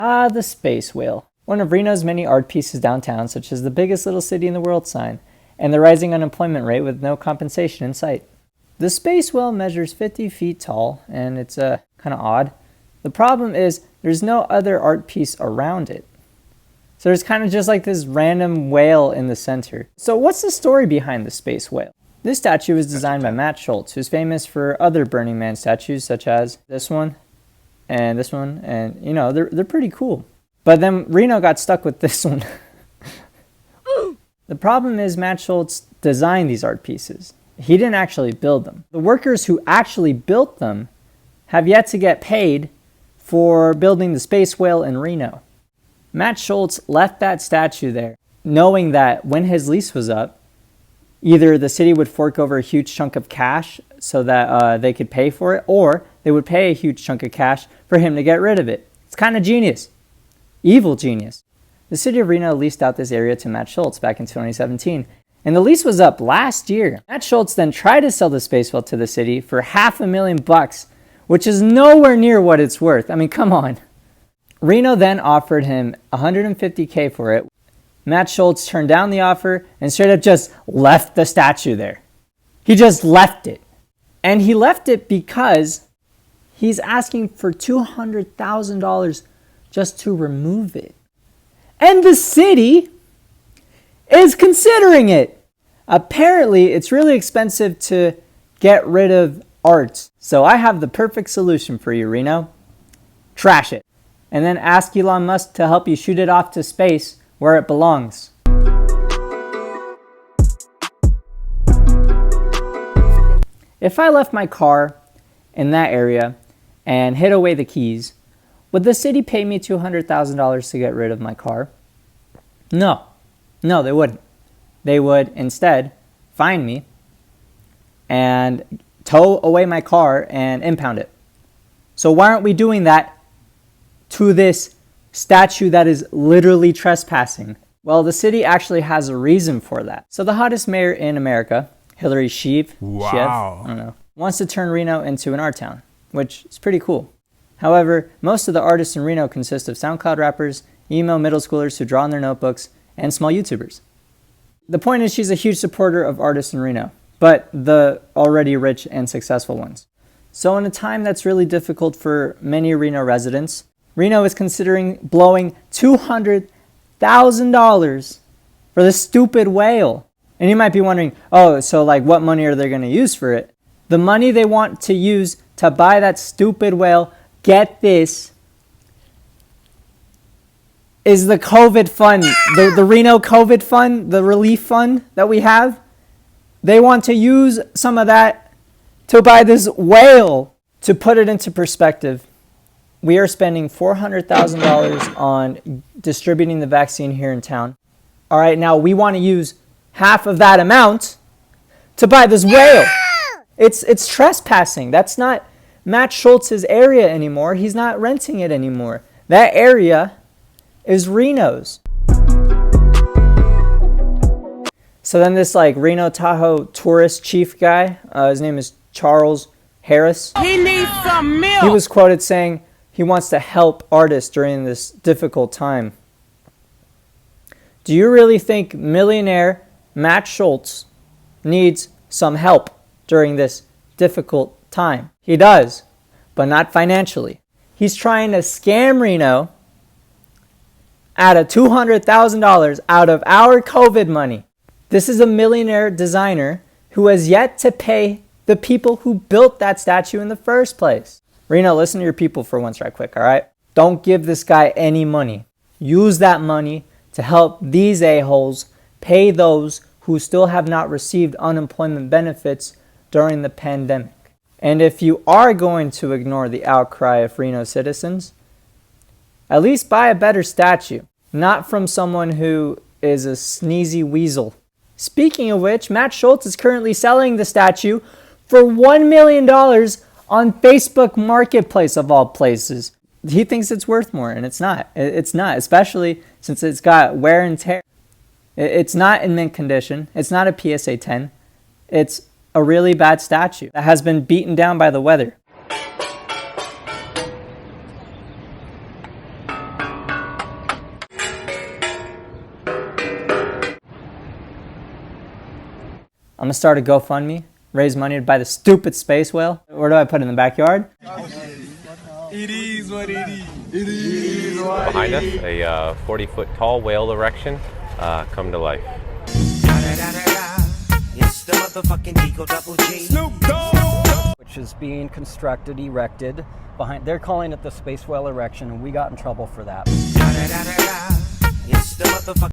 Ah, the space whale. One of Reno's many art pieces downtown, such as the biggest little city in the world sign, and the rising unemployment rate with no compensation in sight. The space whale measures 50 feet tall, and it's kind of odd. The problem is there's no other art piece around it. So there's kind of just like this random whale in the center. So what's the story behind the space whale? This statue was designed by Matt Schultz, who's famous for other Burning Man statues, such as this one, and you know, they're pretty cool. But then Reno got stuck with this one. The problem is Matt Schultz designed these art pieces. He didn't actually build them. The workers who actually built them have yet to get paid for building the space whale in Reno. Matt Schultz left that statue there, knowing that when his lease was up, either the city would fork over a huge chunk of cash so that they could pay for it, or they would pay a huge chunk of cash for him to get rid of it. It's kind of genius. Evil genius. The city of Reno leased out this area to Matt Schultz back in 2017, and the lease was up last year. Matt Schultz then tried to sell the space whale to the city for $500,000, which is nowhere near what it's worth. I mean, come on. Reno then offered him $150K for it. Matt Schultz turned down the offer and straight up just left the statue there. He just left it. And he left it because he's asking for $200,000 just to remove it. And the city is considering it. Apparently, it's really expensive to get rid of art. So I have the perfect solution for you, Reno. Trash it. And then ask Elon Musk to help you shoot it off to space where it belongs. If I left my car in that area and hid away the keys, would the city pay me $200,000 to get rid of my car? No. No, they wouldn't. They would instead fine me and tow away my car and impound it. So why aren't we doing that to this statue that is literally trespassing? Well, the city actually has a reason for that. So the hottest mayor in America, Hillary Sheev, I don't know, wants to turn Reno into an art town, which is pretty cool. However, most of the artists in Reno consist of SoundCloud rappers, emo middle schoolers who draw in their notebooks, and small YouTubers. The point is she's a huge supporter of artists in Reno, but the already rich and successful ones. So in a time that's really difficult for many Reno residents, Reno is considering blowing $200,000 for this stupid whale. And you might be wondering, oh, so like what money are they going to use for it? The money they want to use to buy that stupid whale, get this, is the COVID fund, the Reno COVID fund, the relief fund that we have. They want to use some of that to buy this whale. To put it into perspective, we are spending $400,000 on distributing the vaccine here in town. All right, now we want to use half of that amount to buy this whale. It's trespassing. That's not Matt Schultz's area anymore. He's not renting it anymore. That area is Reno's. So then this like Reno Tahoe tourist chief guy, his name is Charles Harris. He needs some milk. He was quoted saying he wants to help artists during this difficult time. Do you really think millionaire Matt Schultz needs some help during this difficult time? He does, but not financially. He's trying to scam Reno out of $200,000 out of our COVID money. This is a millionaire designer who has yet to pay the people who built that statue in the first place. Reno, listen to your people for once right quick, all right? Don't give this guy any money. Use that money to help these a-holes pay those who still have not received unemployment benefits during the pandemic. And if you are going to ignore the outcry of Reno citizens, at least buy a better statue, not from someone who is a sneezy weasel. Speaking of which, Matt Schultz is currently selling the statue for $1 million on Facebook Marketplace of all places. He thinks it's worth more, and it's not. It's not, especially since it's got wear and tear. It's not in mint condition. It's not a PSA 10. It's a really bad statue that has been beaten down by the weather. I'm gonna start a GoFundMe, raise money to buy the stupid space whale. Where do I put it, in the backyard? It is what it is. It is what behind us, a 40-foot tall whale erection come to life. It's the motherfucking Eagle Double G. Snoop Dogg! Which is being constructed, erected behind. They're calling it the space whale erection, and we got in trouble for that. It's the motherfucking